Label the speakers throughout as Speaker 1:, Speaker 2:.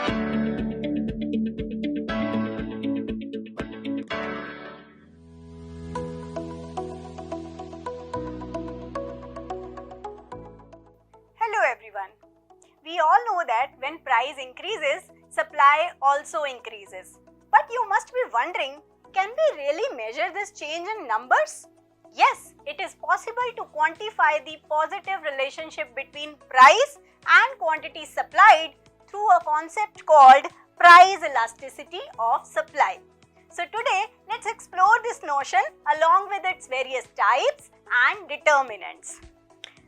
Speaker 1: Hello everyone. We all know that when price increases, supply also increases. But you must be wondering, can we really measure this change in numbers? Yes, it is possible to quantify the positive relationship between price and quantity supplied through a concept called price elasticity of supply. So today, let's explore this notion along with its various types and determinants.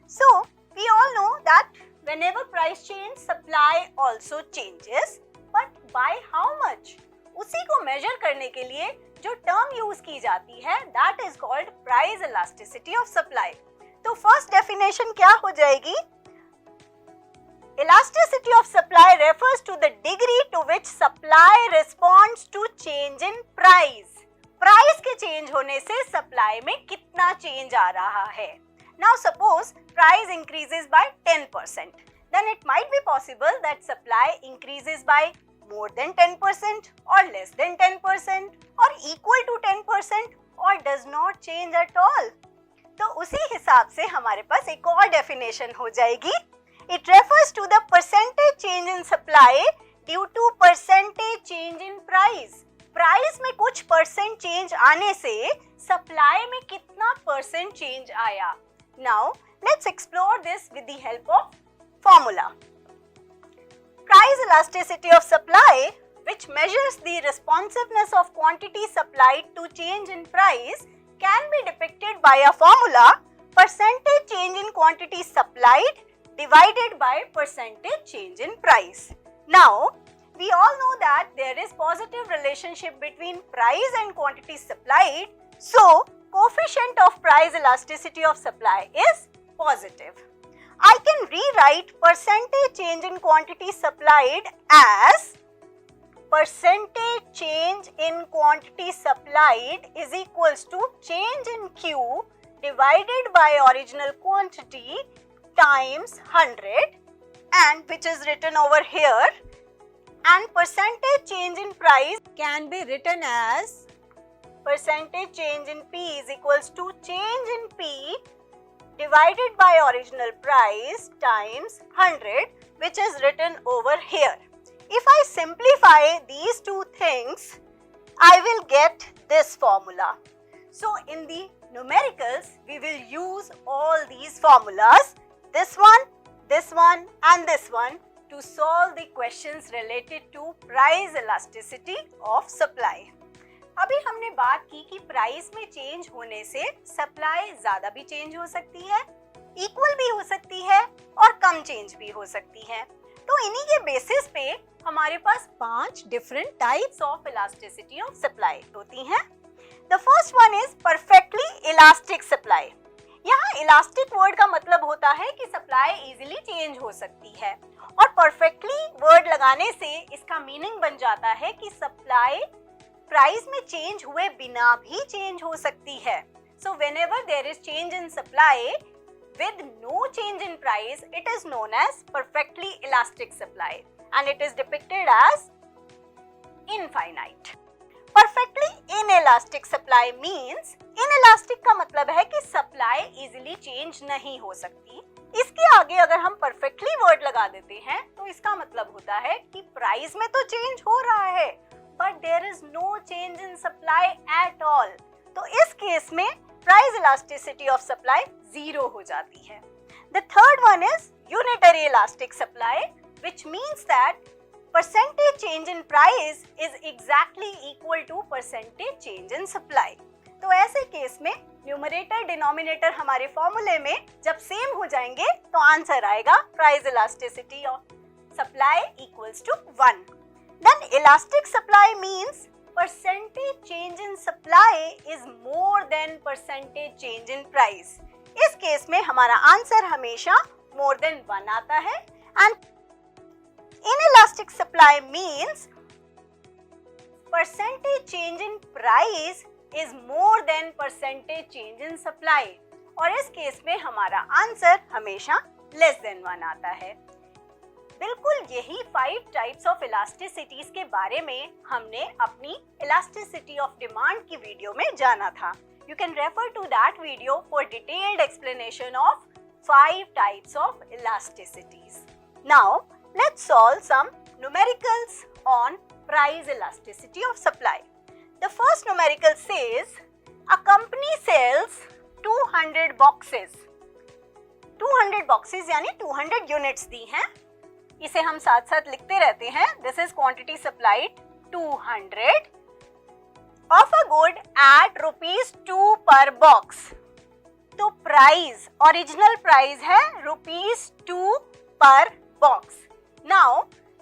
Speaker 1: So, we all know that whenever price change, supply also changes, but by how much? उसी को measure करने के लिए जो term use की जाती है, that is called price elasticity of supply. तो first definition क्या हो जाएगी? Elasticity of supply refers to the degree to which supply responds to change in price. Price के change होने से supply में कितना change आ रहा है? Now suppose price increases by 10%. Then it might be possible that supply increases by more than 10% or less than 10% or equal to 10% or does not change at all. तो उसी हिसाब से हमारे पास एक और definition हो जाएगी. It refers to the percentage change in supply due to percentage change in price. Price में कुछ percent change आने से supply में कितना percent change आया? Now, let's explore this with the help of formula. Price elasticity of supply, which measures the responsiveness of quantity supplied to change in price, can be depicted by a formula: percentage change in quantity supplied divided by percentage change in price. Now, we all know that there is positive relationship between price and quantity supplied, so coefficient of price elasticity of supply is positive. I can rewrite percentage change in quantity supplied as percentage change in quantity supplied is equals to change in Q divided by original quantity times 100, and which is written over here, and percentage change in price can be written as percentage change in P is equals to change in P divided by original price times 100, which is written over here. If I simplify these two things, I will get this formula. So in the numericals, we will use all these formulas, this one and this one, to solve the questions related to price elasticity of supply. अभी हमने बात की कि price में change होने से supply ज्यादा भी चेंज हो सकती है, इक्वल भी हो सकती है और कम चेंज भी हो सकती है. तो इन्हीं के बेसिस पे हमारे पास 5 different types of elasticity of supply होती हैं. The first one is perfectly elastic supply. यहाँ इलास्टिक वर्ड का मतलब होता है कि सप्लाई इजीली चेंज हो सकती है, और परफेक्टली वर्ड लगाने से इसका मीनिंग बन जाता है कि सप्लाई प्राइस में चेंज हुए बिना भी चेंज हो सकती है. So whenever there is change in supply with no change in price, it is known as perfectly elastic supply and it is depicted as infinite. Perfectly inelastic supply means inelastic का मतलब है कि supply easily change नहीं हो सकती. इसके आगे अगर हम perfectly word लगा देते हैं तो इसका मतलब होता है कि प्राइस में तो चेंज हो रहा है but there is no change in supply at all. तो इस केस में price elasticity of supply zero हो जाती है. The third one is unitary elastic supply, which means that percentage change in price is exactly equal to percentage change in supply. तो ऐसे case में numerator denominator हमारे फॉर्मूले में जब सेम हो जाएंगे तो आंसर आएगा price elasticity of supply equals to 1. Then elastic supply means percentage change in supply is more than percentage change in price. इस केस में हमारा आंसर हमेशा more than 1 आता है. And inelastic supply means percentage change in price is more than percentage change in supply. और इस case में हमारा आंसर हमेशा less than 1 आता है. बिल्कुल यही 5 टाइप्स ऑफ इलास्टिसिटीज के बारे में हमने अपनी इलास्टिसिटी ऑफ डिमांड की वीडियो में जाना था. You can refer to that video for detailed explanation of 5 types of elasticities. Now, let's solve some numericals on price elasticity of supply. The first numerical says, a company sells 200 boxes. 200 boxes यानी 200 units दी हैं. इसे हम साथ साथ लिखते रहते हैं. This is quantity supplied 200 of a good at rupees 2 per box. तो प्राइस, ओरिजिनल प्राइस है rupees 2 per box. Now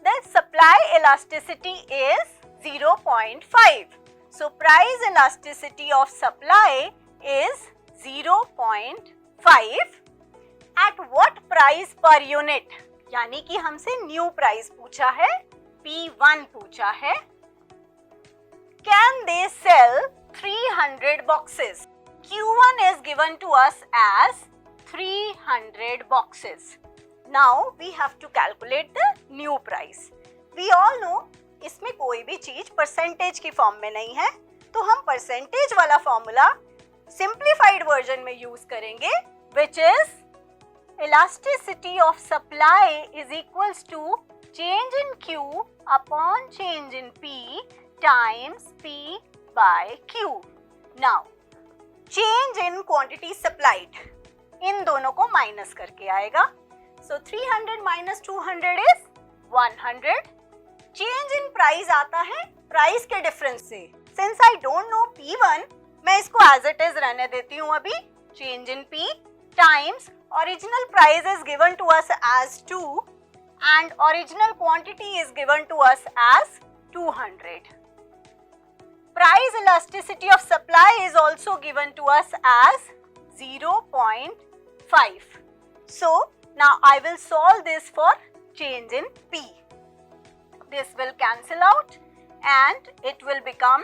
Speaker 1: the supply elasticity is 0.5. So price elasticity of supply is 0.5. At what price per unit? यानी कि हमसे new price पूछा है, P1 पूछा है. Can they sell 300 boxes? Q1 is given to us as 300 boxes. Now we have to calculate the new price. We all know इसमें कोई भी चीज परसेंटेज की फॉर्म में नहीं है, तो हम परसेंटेज वाला फॉर्मूला सिंप्लीफाइड वर्जन में यूज करेंगे, which is elasticity of supply is equals to change in Q upon change in P times P by Q. Now, change in quantity supplied, इन दोनों को माइनस करके आएगा. So 300 minus 200 is 100. Change in price आता है price के difference से. Since I don't know P1, मैं इसको as it is रहने देती हूँ अभी. Change in P times original price is given to us as 2 and original quantity is given to us as 200. Price elasticity of supply is also given to us as 0.5. So now I will solve this for change in P. This will cancel out and it will become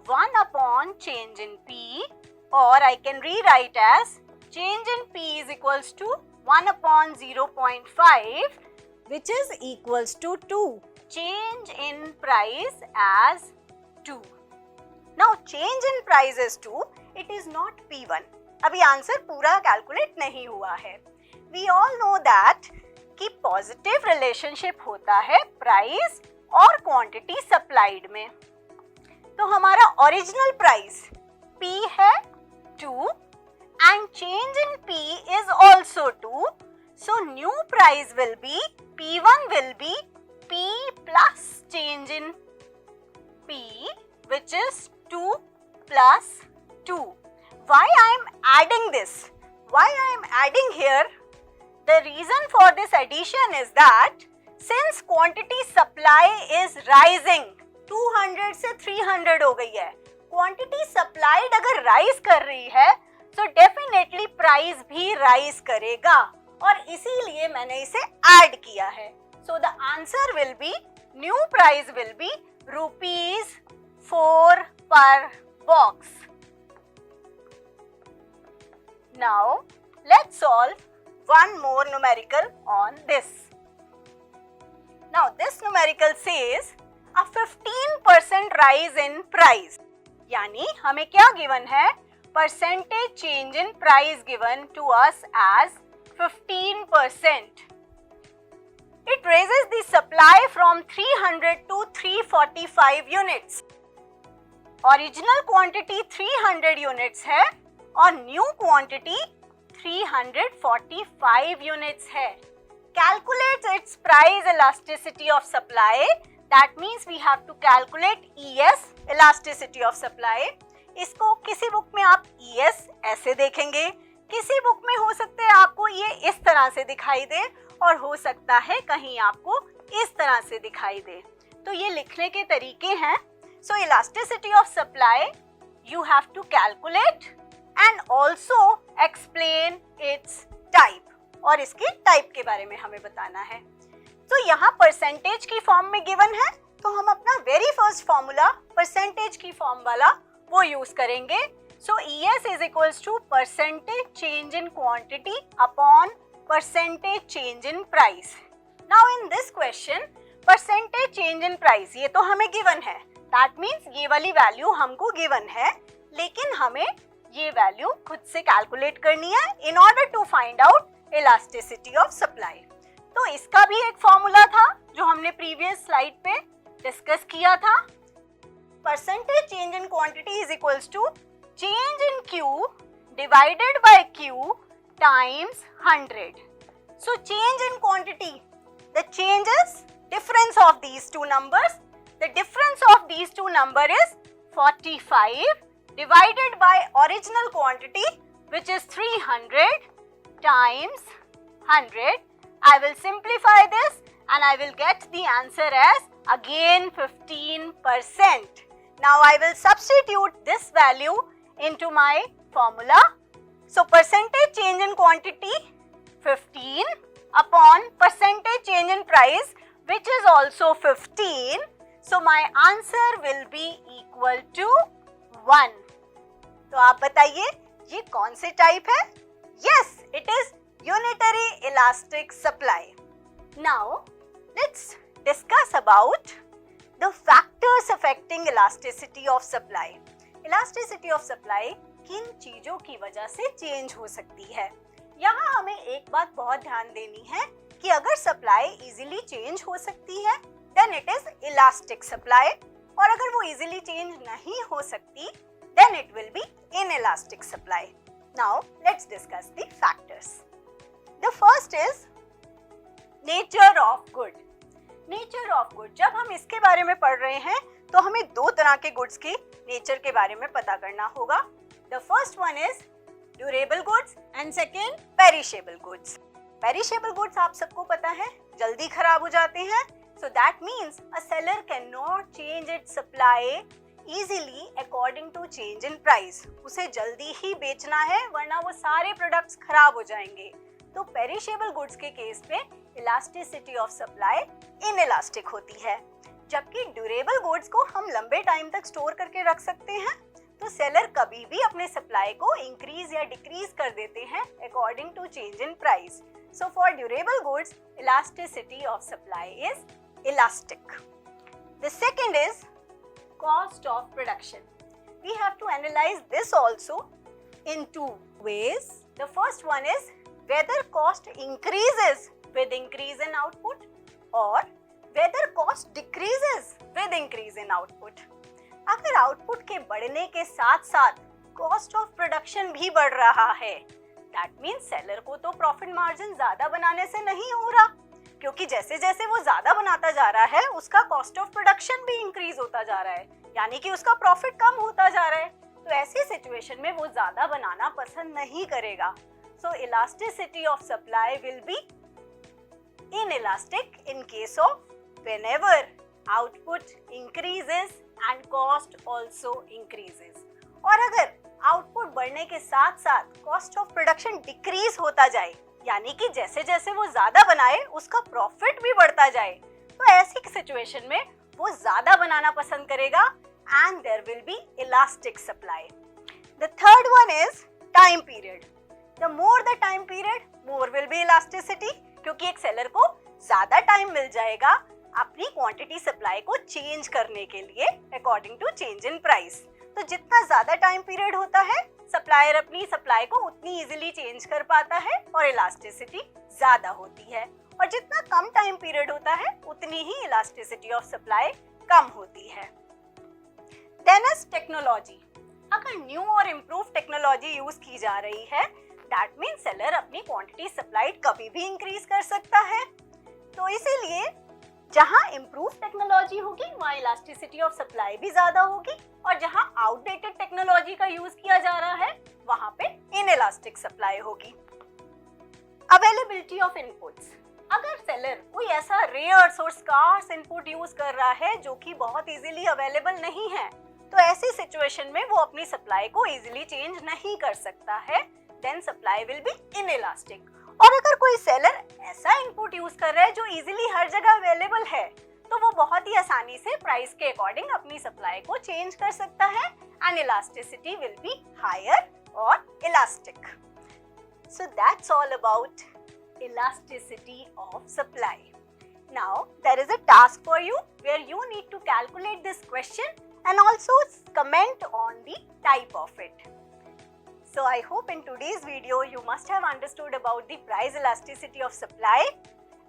Speaker 1: 1 upon change in P, or I can rewrite as change in P is equals to 1 upon 0.5, which is equals to 2. Change in price as 2. Now change in price is 2, it is not P1. अभी answer पूरा calculate नहीं हुआ है. We all know that कि positive relationship होता है price और quantity supplied में. तो हमारा ओरिजिनल प्राइस P है 2 and change in P is also 2. So new price will be P1 will be P plus change in P, which is 2 plus 2. Why I am adding this? Why I am adding here? The reason for this addition is that since quantity supply is rising, 200 से 300 हो गई है. Quantity supplied अगर rise कर रही है, तो definitely price भी rise करेगा, और इसीलिए मैंने इसे add किया है. So the answer will be, new price will be rupees 4 per box. Now let's solve one more numerical on this. Now this numerical says a 15% rise in price. यानी हमें क्या given है? Percentage change in price given to us as 15%. It raises the supply from 300 to 345 units. Original quantity 300 units है और new quantity 345 units है. Calculates its price elasticity of supply. That means we have to calculate ES, elasticity of supply. इसको किसी book में आप ES ऐसे देखेंगे, किसी बुक में हो सकता है आपको ये इस तरह से दिखाई दे, और हो सकता है कहीं आपको इस तरह से दिखाई दे. तो ये लिखने के तरीके हैं. So elasticity of supply you have to calculate and also explain its type, और इसके टाइप के बारे में हमें बताना है. तो यहाँ परसेंटेज की फॉर्म में गिवन है, तो हम अपना वेरी फर्स्ट फॉर्मूला परसेंटेज की फॉर्म वाला वो यूज करेंगे. सो ES is equals to percentage change in quantity upon percentage change in price. Now in this question percentage change in price ये तो हमें गिवन है, दैट मीन्स ये वाली वैल्यू हमको गिवन है, लेकिन हमें ये वैल्यू खुद से कैलकुलेट करनी है in order to find out elasticity of supply. तो इसका भी एक फॉर्मूला था जो हमने प्रीवियस स्लाइड पे डिस्कस किया था। Percentage change in quantity is equals to change in q divided by q times 100। So change in quantity, the change is difference of these two numbers. The difference of these two number is 45 divided by original quantity, which is 300 times 100. I will simplify this and I will get the answer as again 15%. Now I will substitute this value into my formula. So percentage change in quantity 15 upon percentage change in price, which is also 15. So my answer will be equal to 1. तो आप बताइए ये कौन से type है? Yes, it is unitary elastic supply. Now let's discuss about the factors affecting elasticity of supply. Elasticity of supply किन चीजों की वजह से चेंज हो सकती है? यहाँ हमें एक बात बहुत ध्यान देनी है कि अगर सप्लाई इजीली चेंज हो सकती है then it is elastic supply, और अगर वो इजीली चेंज नहीं हो सकती then it will be inelastic supply. Now let's discuss the factors. The first is nature of good. Nature of good, जब हम इसके बारे में पढ़ रहे हैं तो हमें दो तरह के गुड्स की नेचर के बारे में पता करना होगा। The first one is durable goods and second perishable goods. Perishable goods आप सबको पता है जल्दी खराब हो जाते हैं, so that means a seller can not change its supply easily according to change in price. उसे जल्दी ही बेचना है वरना वो सारे प्रोडक्ट्स खराब हो जाएंगे। तो पेरिशेबल गुड्स के केस में इलास्टिसिटी ऑफ सप्लाई इनइलास्टिक होती है, जबकि ड्यूरेबल गुड्स को हम लंबे टाइम तक स्टोर करके रख सकते हैं, तो सेलर कभी भी अपने सप्लाई को इंक्रीज या डिक्रीज कर देते हैं according to change in price. So for durable goods, elasticity of supply is elastic. The second is cost of production. We have to analyze this also in two ways. The first one is whether cost increases with increase in output or whether cost decreases with increase in output. अगर output के बढ़ने के साथ साथ cost of production भी बढ़ रहा है, दैट मीन्स सेलर को तो प्रॉफिट मार्जिन ज्यादा बनाने से नहीं हो रहा, क्योंकि जैसे जैसे वो ज्यादा बनाता जा रहा है उसका कॉस्ट ऑफ प्रोडक्शन भी इंक्रीज होता जा रहा है, यानी कि उसका प्रॉफिट कम होता जा रहा है। तो ऐसी सिचुएशन में वो ज्यादा बनाना पसंद नहीं करेगा। So elasticity of supply will be inelastic in case of whenever output increases and cost also increases. और अगर आउटपुट बढ़ने के साथ साथ कॉस्ट ऑफ प्रोडक्शन डिक्रीज होता जाए, यानी कि जैसे जैसे वो ज्यादा बनाए उसका प्रॉफिट भी बढ़ता जाए, तो ऐसी सिचुएशन में वो ज्यादा बनाना पसंद करेगा and there will be elastic supply. The third one is time period. The more the time period more will be elasticity, क्योंकि एक सेलर को ज्यादा टाइम मिल जाएगा अपनी क्वांटिटी सप्लाई को चेंज करने के लिए according to change in price. तो जितना ज्यादा टाइम पीरियड होता है सप्लायर अपनी सप्लाई को उतनी इजीली चेंज कर पाता है और इलास्टिसिटी ज्यादा होती है, और जितना कम टाइम पीरियड होता है उतनी ही इलास्टिसिटी ऑफ सप्लाई कम होती है। Then is technology. अगर न्यू और इम्प्रूव टेक्नोलॉजी यूज की जा रही है दैट मीन सेलर अपनी क्वांटिटी सप्लाई कभी भी इंक्रीज कर सकता है। तो इसीलिए जहां इम्प्रूव टेक्नोलॉजी होगी वहां इलास्टिसिटी ऑफ सप्लाई भी ज्यादा होगी, और जहां आउटडेटेड टेक्नोलॉजी का यूज किया जा रहा है वहां पे इनइलास्टिक सप्लाई होगी। Availability of inputs. अगर सेलर कोई ऐसा रेयर्स और स्कार्स इनपुट यूज कर रहा है जो कि बहुत इजीली अवेलेबल नहीं है, तो ऐसी सिचुएशन में वो अपनी सप्लाई को इजीली चेंज नहीं कर सकता है, then supply will be inelastic. और अगर कोई सेलर ऐसा इनपुट यूज कर रहा है जो इजीली हर जगह अवेलेबल है, तो वो बहुत ही आसानी से प्राइस के अकॉर्डिंग अपनी सप्लाई को चेंज कर सकता है and elasticity will be higher और elastic. So that's all about elasticity of supply. Now, there is a task for you where you need to calculate this question and also comment on the type of it. So, I hope in today's video you must have understood about the price elasticity of supply,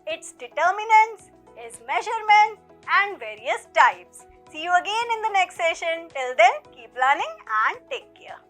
Speaker 1: its determinants, its measurements and various types. See you again in the next session. Till then, keep learning and take care.